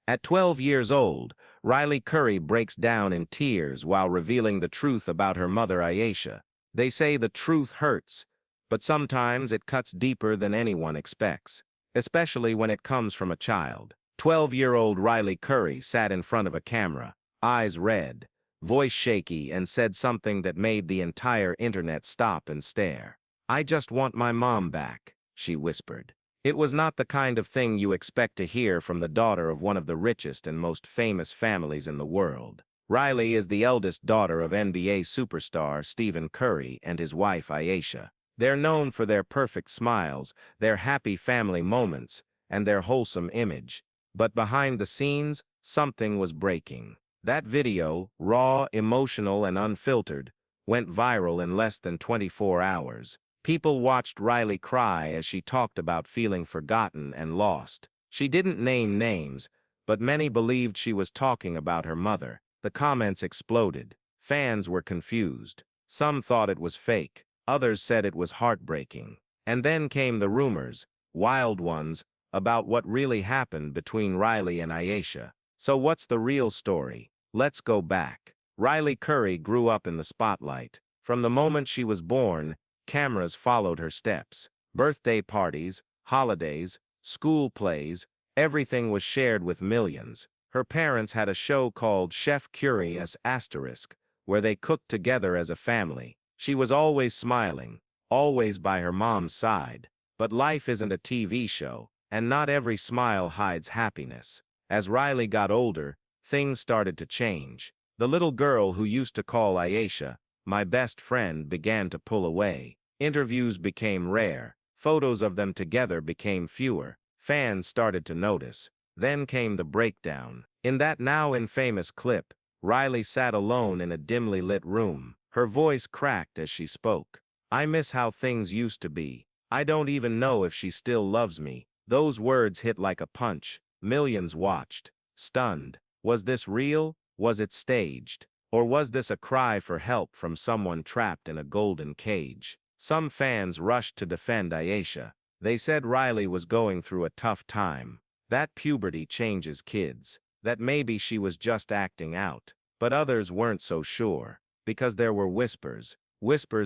At 12 years old, Riley Curry breaks down in tears while revealing the truth about her mother Ayesha. They say the truth hurts, but sometimes it cuts deeper than anyone expects, especially when it comes from a child. 12-year-old Riley Curry sat in front of a camera, eyes red, voice shaky, and said something that made the entire internet stop and stare. "I just want my mom back," she whispered. It was not the kind of thing you expect to hear from the daughter of one of the richest and most famous families in the world. Riley is the eldest daughter of NBA superstar Stephen Curry and his wife Ayesha. They're known for their perfect smiles, their happy family moments, and their wholesome image. But behind the scenes, something was breaking. That video, raw, emotional, and unfiltered, went viral in less than 24 hours. People watched Riley cry as she talked about feeling forgotten and lost. She didn't name names, but many believed she was talking about her mother. The comments exploded. Fans were confused. Some thought it was fake. Others said it was heartbreaking. And then came the rumors, wild ones, about what really happened between Riley and Ayesha. So what's the real story? Let's go back. Riley Curry grew up in the spotlight. From the moment she was born, cameras followed her steps. Birthday parties, holidays, school plays, everything was shared with millions. Her parents had a show called Chef Curious Asterisk, where they cooked together as a family. She was always smiling, always by her mom's side. But life isn't a TV show, and not every smile hides happiness. As Riley got older, things started to change. The little girl who used to call Ayesha my best friend began to pull away. Interviews became rare. Photos of them together became fewer. Fans started to notice. Then came the breakdown. In that now infamous clip, Riley sat alone in a dimly lit room. Her voice cracked as she spoke. "I miss how things used to be. I don't even know if she still loves me." Those words hit like a punch. Millions watched, stunned. Was this real? Was it staged? Or was this a cry for help from someone trapped in a golden cage? Some fans rushed to defend Ayesha. They said Riley was going through a tough time, that puberty changes kids, that maybe she was just acting out. But others weren't so sure, because there were whispers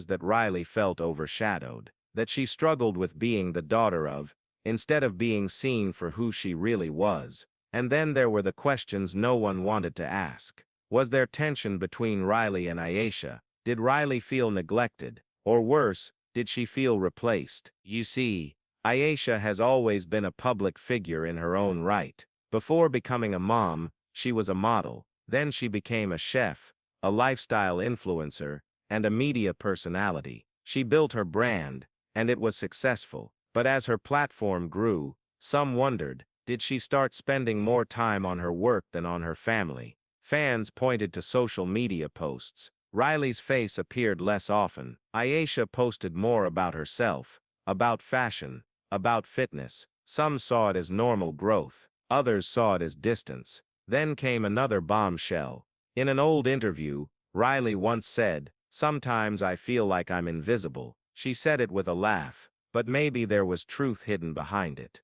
that Riley felt overshadowed, that she struggled with being the daughter of, instead of being seen for who she really was. And then there were the questions no one wanted to ask. Was there tension between Riley and Ayesha? Did Riley feel neglected? Or worse, did she feel replaced? You see, Ayesha has always been a public figure in her own right. Before becoming a mom, she was a model. Then she became a chef, a lifestyle influencer, and a media personality. She built her brand, and it was successful. But as her platform grew, some wondered, did she start spending more time on her work than on her family? Fans pointed to social media posts. Riley's face appeared less often. Ayesha posted more about herself, about fashion, about fitness. Some saw it as normal growth. Others saw it as distance. Then came another bombshell. In an old interview, Riley once said, "Sometimes I feel like I'm invisible." She said it with a laugh, but maybe there was truth hidden behind it.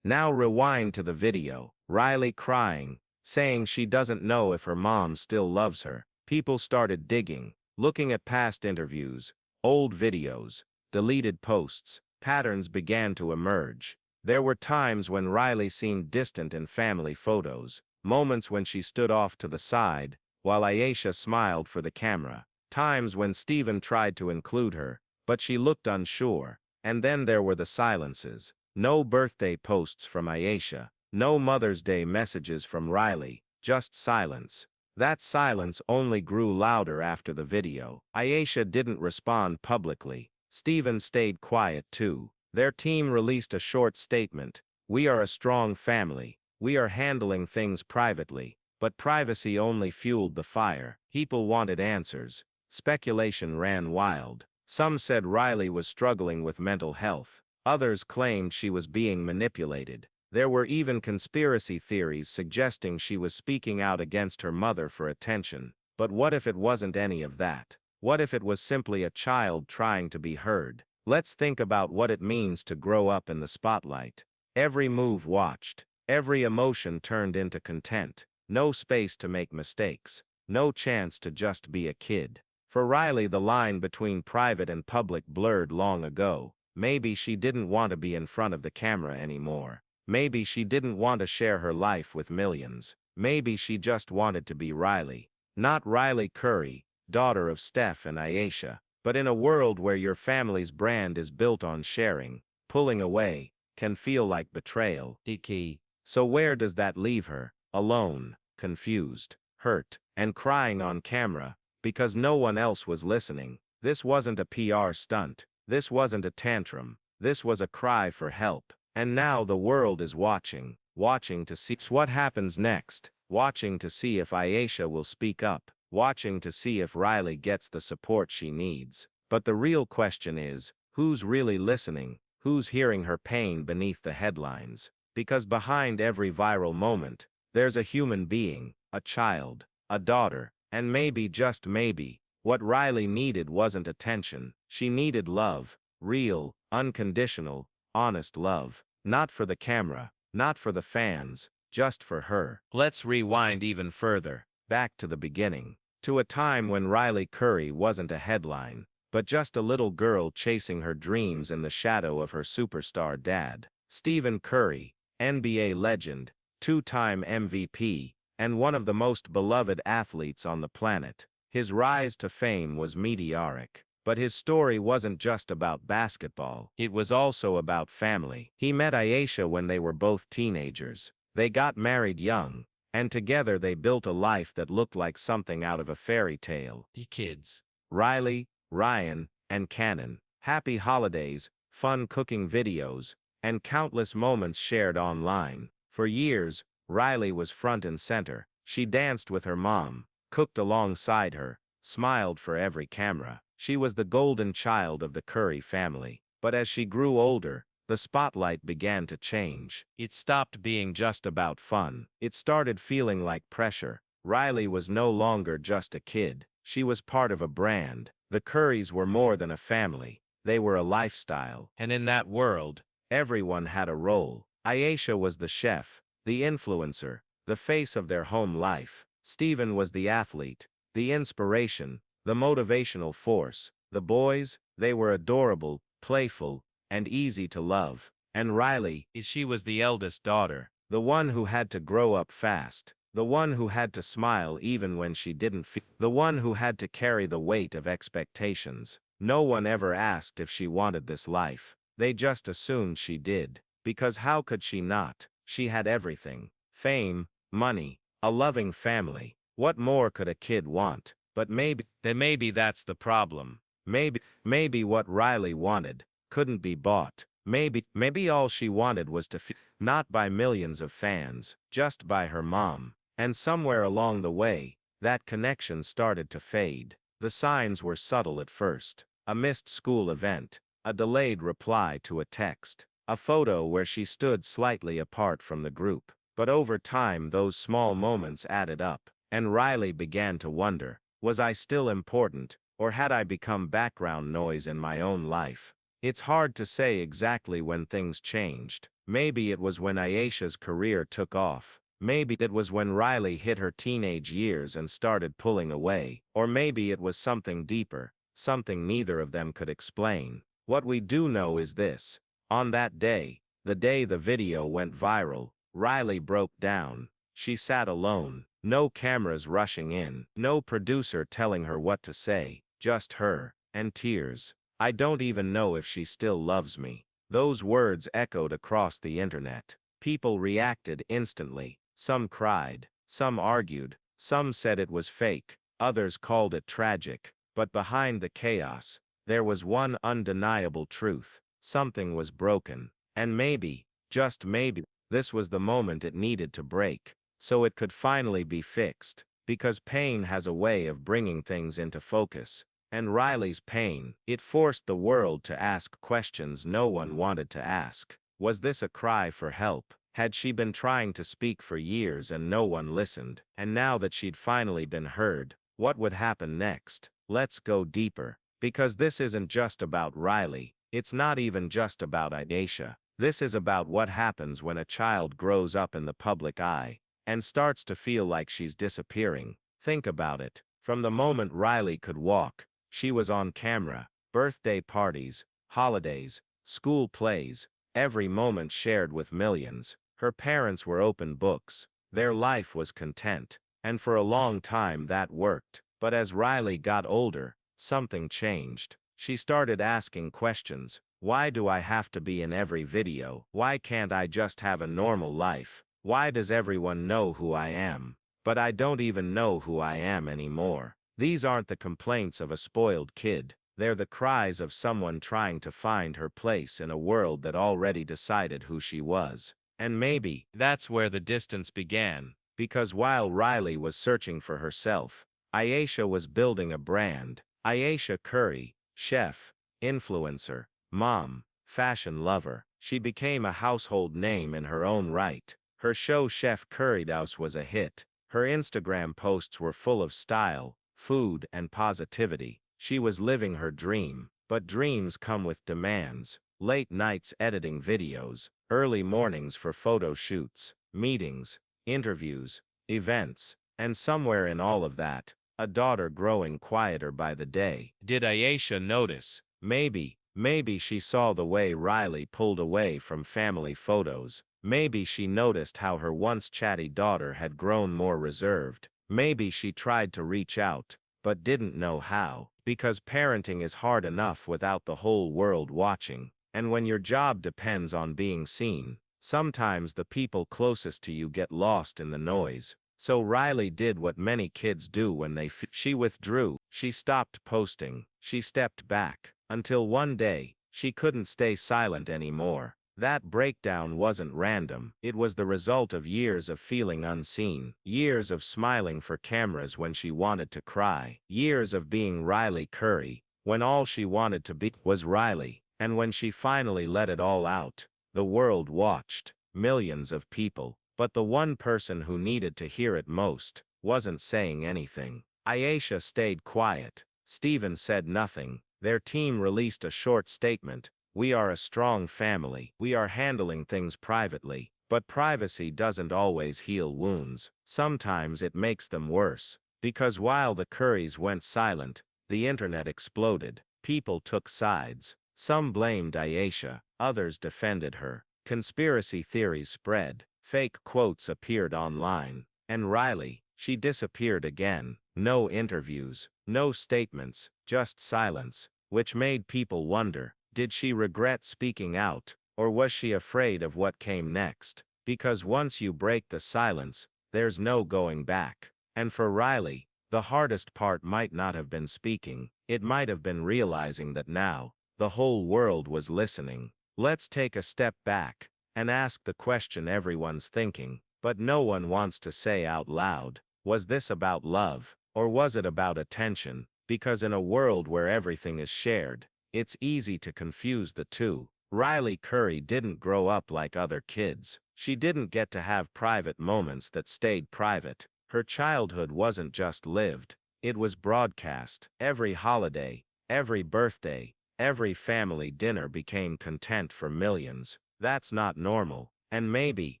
Now rewind to the video. Riley crying, saying she doesn't know if her mom still loves her. People started digging, looking at past interviews, old videos, deleted posts. Patterns began to emerge. There were times when Riley seemed distant in family photos, moments when she stood off to the side, while Ayesha smiled for the camera, times when Stephen tried to include her, but she looked unsure. And then there were the silences. No birthday posts from Ayesha, no Mother's Day messages from Riley, just silence. That silence only grew louder after the video. Ayesha didn't respond publicly. Stephen stayed quiet too. Their team released a short statement. "We are a strong family. We are handling things privately." But privacy only fueled the fire. People wanted answers. Speculation ran wild. Some said Riley was struggling with mental health. Others claimed she was being manipulated. There were even conspiracy theories suggesting she was speaking out against her mother for attention. But what if it wasn't any of that? What if it was simply a child trying to be heard? Let's think about what it means to grow up in the spotlight. Every move watched, Every emotion turned into content. No space to make mistakes. No chance to just be a kid. For Riley, the line between private and public blurred long ago. Maybe she didn't want to be in front of the camera anymore. Maybe she didn't want to share her life with millions. Maybe she just wanted to be Riley. Not Riley Curry, daughter of Steph and Ayesha. But in a world where your family's brand is built on sharing, pulling away can feel like betrayal. Key. So where does that leave her? Alone, confused, hurt, and crying on camera, because no one else was listening. This wasn't a PR stunt. This wasn't a tantrum. This was a cry for help. And now the world is watching, watching to see what happens next, watching to see if Ayesha will speak up, watching to see if Riley gets the support she needs. But the real question is, who's really listening? Who's hearing her pain beneath the headlines? Because behind every viral moment, there's a human being, a child, a daughter, and maybe, just maybe, what Riley needed wasn't attention. She needed love, real, unconditional, honest love. Not for the camera, not for the fans, just for her. Let's rewind even further, back to the beginning, to a time when Riley Curry wasn't a headline, but just a little girl chasing her dreams in the shadow of her superstar dad. Stephen Curry, NBA legend, two-time MVP, and one of the most beloved athletes on the planet. His rise to fame was meteoric. But his story wasn't just about basketball. It was also about family. He met Ayesha when they were both teenagers. They got married young, and together they built a life that looked like something out of a fairy tale. The kids. Riley, Ryan, and Cannon. Happy holidays, fun cooking videos, and countless moments shared online. For years, Riley was front and center. She danced with her mom, cooked alongside her, smiled for every camera. She was the golden child of the Curry family. But as she grew older, the spotlight began to change. It stopped being just about fun. It started feeling like pressure. Riley was no longer just a kid. She was part of a brand. The Currys were more than a family. They were a lifestyle. And in that world, everyone had a role. Ayesha was the chef, the influencer, the face of their home life. Stephen was the athlete, the inspiration, the motivational force. The boys, they were adorable, playful, and easy to love. And Riley, she was the eldest daughter, the one who had to grow up fast, the one who had to smile even when she didn't feel, the one who had to carry the weight of expectations. No one ever asked if she wanted this life. They just assumed she did. Because how could she not? She had everything. Fame, money, a loving family. What more could a kid want? But maybe that's the problem. Maybe what Riley wanted couldn't be bought. Maybe all she wanted was to feel, not by millions of fans, just by her mom. And somewhere along the way, that connection started to fade. The signs were subtle at first. A missed school event, a delayed reply to a text, a photo where she stood slightly apart from the group. But over time, those small moments added up, and Riley began to wonder, was I still important, or had I become background noise in my own life? It's hard to say exactly when things changed. Maybe it was when Ayesha's career took off. Maybe it was when Riley hit her teenage years and started pulling away. Or maybe it was something deeper, something neither of them could explain. What we do know is this. On that day, the day the video went viral, Riley broke down. She sat alone, no cameras rushing in, no producer telling her what to say, just her, and tears. I don't even know if she still loves me. Those words echoed across the internet. People reacted instantly. Some cried, some argued, some said it was fake, others called it tragic. But behind the chaos, there was one undeniable truth. Something was broken. And maybe, just maybe, this was the moment it needed to break, so it could finally be fixed. Because pain has a way of bringing things into focus. And Riley's pain, it forced the world to ask questions no one wanted to ask. Was this a cry for help? Had she been trying to speak for years and no one listened? And now that she'd finally been heard, what would happen next? Let's go deeper. Because this isn't just about Riley. It's not even just about Ayesha. This is about what happens when a child grows up in the public eye and starts to feel like she's disappearing. Think about it. From the moment Riley could walk, she was on camera. Birthday parties, holidays, school plays, every moment shared with millions. Her parents were open books. Their life was content. And for a long time that worked. But as Riley got older, something changed. She started asking questions. Why do I have to be in every video? Why can't I just have a normal life? Why does everyone know who I am? But I don't even know who I am anymore. These aren't the complaints of a spoiled kid. They're the cries of someone trying to find her place in a world that already decided who she was. And maybe that's where the distance began. Because while Riley was searching for herself, Ayesha was building a brand. Ayesha Curry, chef, influencer, mom, fashion lover. She became a household name in her own right. Her show Chef Curry's House was a hit. Her Instagram posts were full of style, food, and positivity. She was living her dream. But dreams come with demands. Late nights editing videos, early mornings for photo shoots, meetings, interviews, events, and somewhere in all of that, a daughter growing quieter by the day. Did Ayesha notice? Maybe she saw the way Riley pulled away from family photos. Maybe she noticed how her once chatty daughter had grown more reserved. Maybe she tried to reach out, but didn't know how. Because parenting is hard enough without the whole world watching. And when your job depends on being seen, sometimes the people closest to you get lost in the noise. So Riley did what many kids do when she withdrew. She stopped posting. She stepped back. Until one day, she couldn't stay silent anymore. That breakdown wasn't random. It was the result of years of feeling unseen. Years of smiling for cameras when she wanted to cry. Years of being Riley Curry, when all she wanted to be was Riley. And when she finally let it all out, the world watched. Millions of people. But the one person who needed to hear it most wasn't saying anything. Ayesha stayed quiet. Steven said nothing. Their team released a short statement. We are a strong family. We are handling things privately. But privacy doesn't always heal wounds. Sometimes it makes them worse. Because while the Currys went silent, the internet exploded. People took sides. Some blamed Ayesha. Others defended her. Conspiracy theories spread. Fake quotes appeared online. And Riley, she disappeared again. No interviews, no statements, just silence, which made people wonder, did she regret speaking out, or was she afraid of what came next? Because once you break the silence, there's no going back. And for Riley, the hardest part might not have been speaking, it might have been realizing that now, the whole world was listening. Let's take a step back and ask the question everyone's thinking, but no one wants to say out loud. Was this about love, or was it about attention? Because in a world where everything is shared, it's easy to confuse the two. Riley Curry didn't grow up like other kids. She didn't get to have private moments that stayed private. Her childhood wasn't just lived, it was broadcast. Every holiday, every birthday, every family dinner became content for millions. That's not normal. And maybe,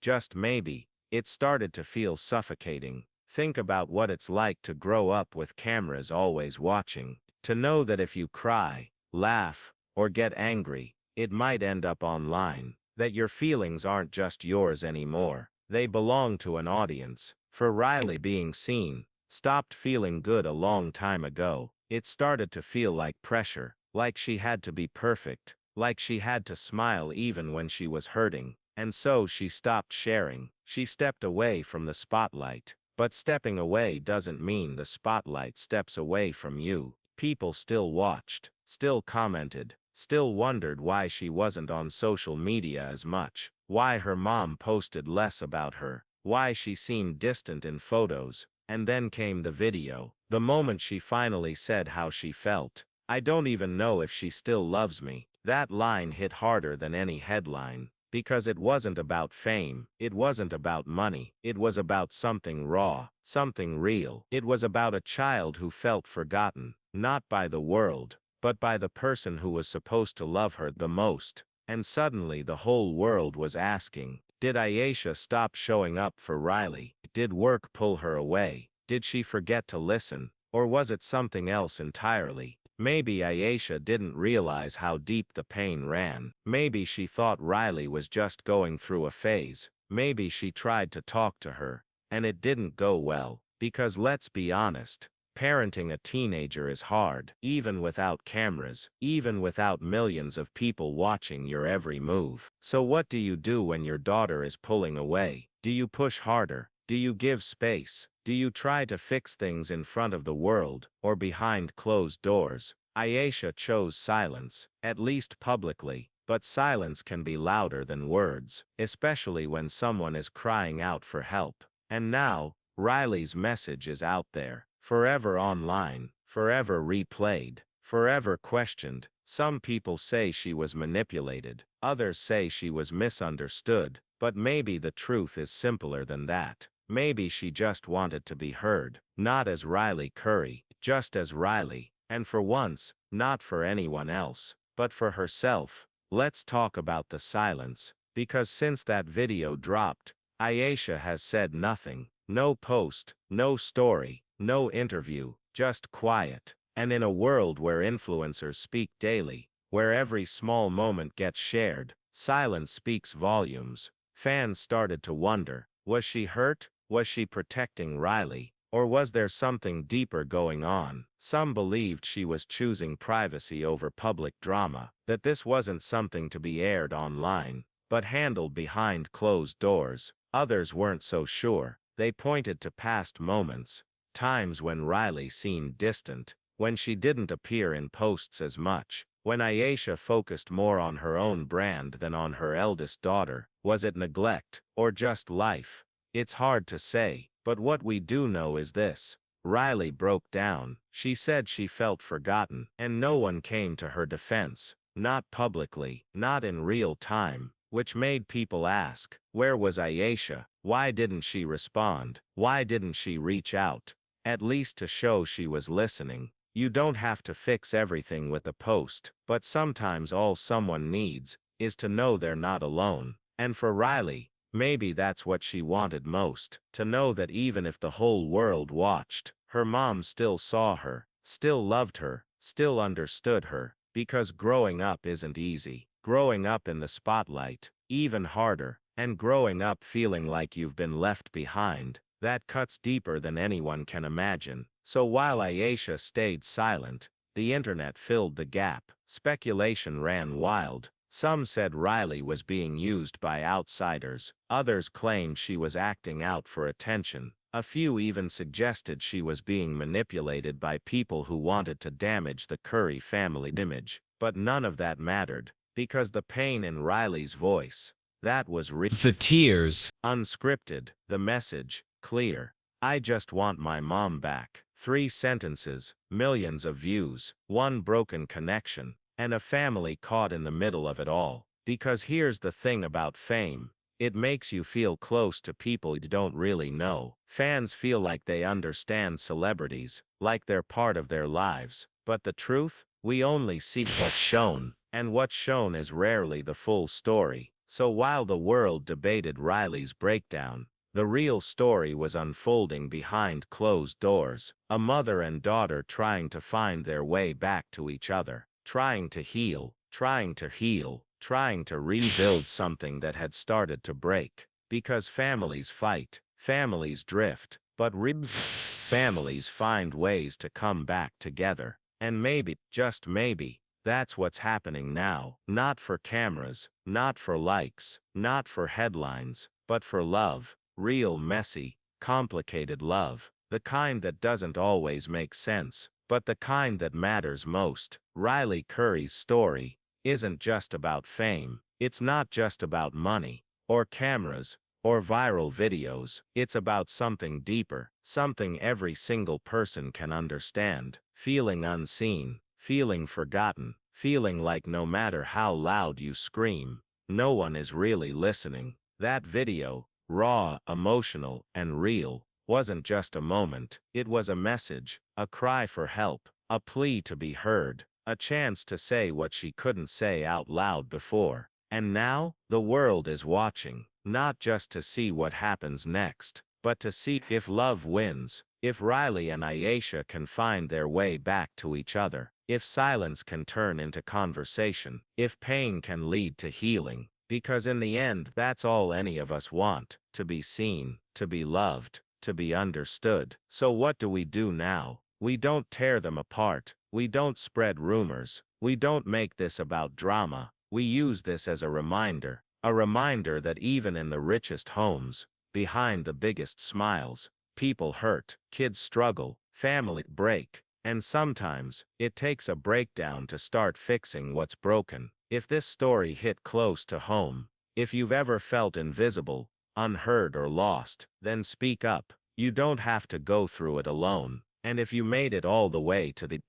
just maybe, it started to feel suffocating. Think about what it's like to grow up with cameras always watching. To know that if you cry, laugh, or get angry, it might end up online. That your feelings aren't just yours anymore. They belong to an audience. For Riley, being seen stopped feeling good a long time ago. It started to feel like pressure, like she had to be perfect, like she had to smile even when she was hurting. And so she stopped sharing. She stepped away from the spotlight. But stepping away doesn't mean the spotlight steps away from you. People still watched, still commented, still wondered why she wasn't on social media as much, why her mom posted less about her, why she seemed distant in photos. And then came the video, the moment she finally said how she felt. I don't even know if she still loves me. That line hit harder than any headline. Because it wasn't about fame, it wasn't about money, it was about something raw, something real. It was about a child who felt forgotten, not by the world, but by the person who was supposed to love her the most. And suddenly the whole world was asking, did Ayesha stop showing up for Riley? Did work pull her away? Did she forget to listen? Or was it something else entirely? Maybe Ayesha didn't realize how deep the pain ran. Maybe she thought Riley was just going through a phase. Maybe she tried to talk to her, and it didn't go well. Because let's be honest, parenting a teenager is hard, even without cameras, even without millions of people watching your every move. So what do you do when your daughter is pulling away? Do you push harder? Do you give space? Do you try to fix things in front of the world, or behind closed doors? Ayesha chose silence, at least publicly, but silence can be louder than words, especially when someone is crying out for help. And now, Riley's message is out there, forever online, forever replayed, forever questioned. Some people say she was manipulated, others say she was misunderstood, but maybe the truth is simpler than that. Maybe she just wanted to be heard, not as Riley Curry, just as Riley, and for once, not for anyone else, but for herself. Let's talk about the silence, because since that video dropped, Ayesha has said nothing. No post, no story, no interview, just quiet. And in a world where influencers speak daily, where every small moment gets shared, silence speaks volumes. Fans started to wonder, was she hurt? Was she protecting Riley? Or was there something deeper going on? Some believed she was choosing privacy over public drama, that this wasn't something to be aired online, but handled behind closed doors. Others weren't so sure. They pointed to past moments, times when Riley seemed distant, when she didn't appear in posts as much, when Ayesha focused more on her own brand than on her eldest daughter. Was it neglect, or just life? It's hard to say, but what we do know is this. Riley broke down. She said she felt forgotten, and no one came to her defense. Not publicly, not in real time, which made people ask, where was Ayesha? Why didn't she respond? Why didn't she reach out? At least to show she was listening. You don't have to fix everything with a post, but sometimes all someone needs is to know they're not alone. And for Riley, maybe that's what she wanted most, to know that even if the whole world watched, her mom still saw her, still loved her, still understood her, because growing up isn't easy. Growing up in the spotlight, even harder, and growing up feeling like you've been left behind, that cuts deeper than anyone can imagine. So while Ayesha stayed silent, the internet filled the gap. Speculation ran wild. Some said Riley was being used by outsiders. Others claimed she was acting out for attention. A few even suggested she was being manipulated by people who wanted to damage the Curry family image. But none of that mattered, because the pain in Riley's voice, that was real. The tears. Unscripted, the message, clear. I just want my mom back. 3 sentences, millions of views, one broken connection, and a family caught in the middle of it all. Because here's the thing about fame. It makes you feel close to people you don't really know. Fans feel like they understand celebrities, like they're part of their lives. But the truth? We only see what's shown, and what's shown is rarely the full story. So while the world debated Riley's breakdown, the real story was unfolding behind closed doors. A mother and daughter trying to find their way back to each other, trying to heal, trying to rebuild something that had started to break. Because families fight, families drift, but families find ways to come back together. And maybe, just maybe, that's what's happening now. Not for cameras, not for likes, not for headlines, but for love. Real, messy, complicated love. The kind that doesn't always make sense, but the kind that matters most. Riley Curry's story isn't just about fame. It's not just about money, or cameras, or viral videos. It's about something deeper, something every single person can understand. Feeling unseen, feeling forgotten, feeling like no matter how loud you scream, no one is really listening. That video, raw, emotional, and real, wasn't just a moment. It was a message, a cry for help, a plea to be heard, a chance to say what she couldn't say out loud before. And now, the world is watching, not just to see what happens next, but to see if love wins, if Riley and Ayesha can find their way back to each other, if silence can turn into conversation, if pain can lead to healing, because in the end, that's all any of us want, to be seen, to be loved, to be understood. So what do we do now? We don't tear them apart. We don't spread rumors. We don't make this about drama. We use this as a reminder that even in the richest homes, behind the biggest smiles, people hurt, kids struggle, family break, and sometimes it takes a breakdown to start fixing what's broken. If this story hit close to home, if you've ever felt invisible, unheard or lost, then speak up. You don't have to go through it alone. And if you made it all the way to the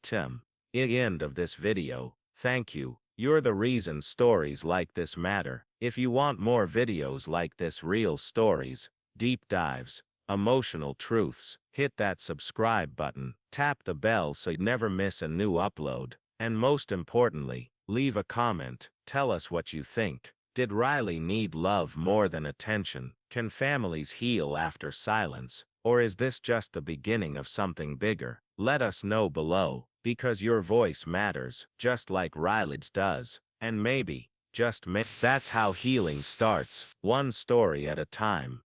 end of this video, thank you. You're the reason stories like this matter. If you want more videos like this, real stories, deep dives, emotional truths, hit that subscribe button, tap the bell so you never miss a new upload, and most importantly, leave a comment, tell us what you think. Did Riley need love more than attention? Can families heal after silence? Or is this just the beginning of something bigger? Let us know below, because your voice matters, just like Riley's does. And maybe, just maybe, that's how healing starts, one story at a time.